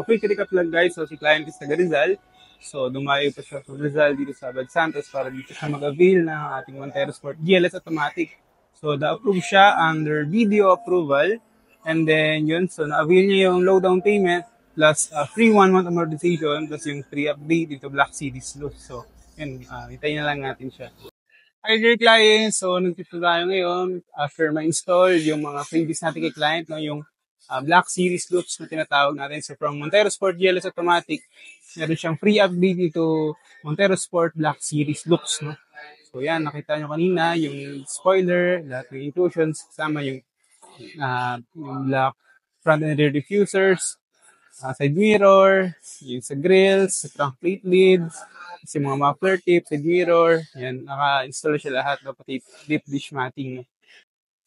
So, quick recap lang guys. So, si client is taga Rizal. So, dumayo pa siya sa Rizal dito sa Abad Santos para dito siya mag-avail ng ating Montero Sport GLS Automatic. So, na-approve siya under video approval. And then, yun. So, na-avail niya yung low down payment plus free 1 month amortization plus yung free update dito Black Series Loop. So, yun. Hintayin na lang natin siya. Hi dear client, so nagtito tayo ngayon after ma-install yung mga freebies natin kay client, no, yung Black Series Loops na tinatawag natin. So from Montero Sport GLS Automatic, meron siyang free update dito, Montero Sport Black Series Loops. No? So yan, nakita nyo kanina yung spoiler, lahat ng inclusions, kasama yung black front and rear diffusers, side mirror, yung sa grills, sa trunk plate lids, kasi mga muffler tip, side mirror, yan, naka-install siya lahat, pati deep dish matting.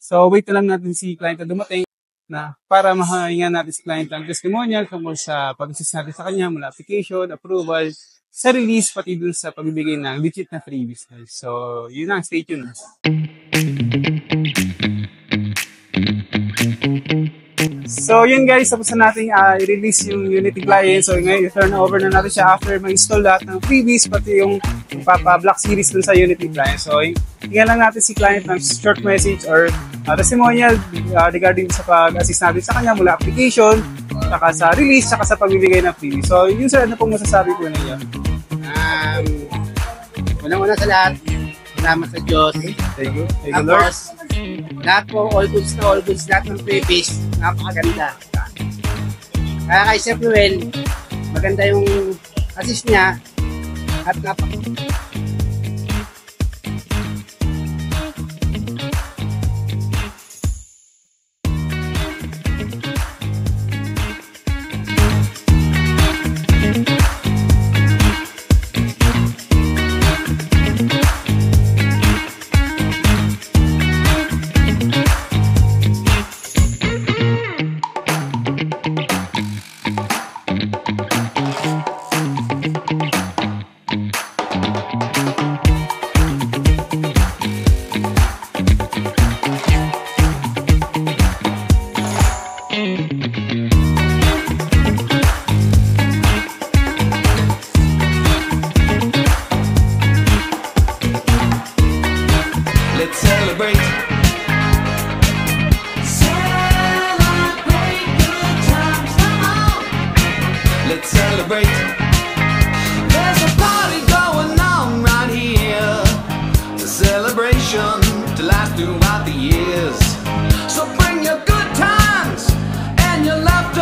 So, wait na lang natin si client na dumating na para mahahingan natin si client ang testimonial tungkol sa pag-assist natin sa kanya mula application, approval, sa release, pati dun sa pagbibigay ng legit na freebies. So, yun lang, stay tuned. So yun guys, tapos na natin i-release yung Unity client. So ngayon, turn over na natin siya after ma-install lahat ng freebies, pati yung Black Series dun sa Unity client. So tingnan lang natin si client ng short message or testimonial regarding sa pag-assist natin sa kanya mula application, saka sa release, saka sa pagbibigay ng freebies. So yun sir, ano pong masasabi po ninyo? Unang-una sa lahat, salamat sa Diyos. Thank you. Thank you, Lord. Lord. Lahat po, all goods, lahat ng freebies, napakaganda. Kaya kay Sir Noel, maganda yung assist niya at Let's celebrate. Celebrate good times, come on. Let's celebrate. There's a party going on right here. It's a celebration to last throughout the years. So bring your good times and your love.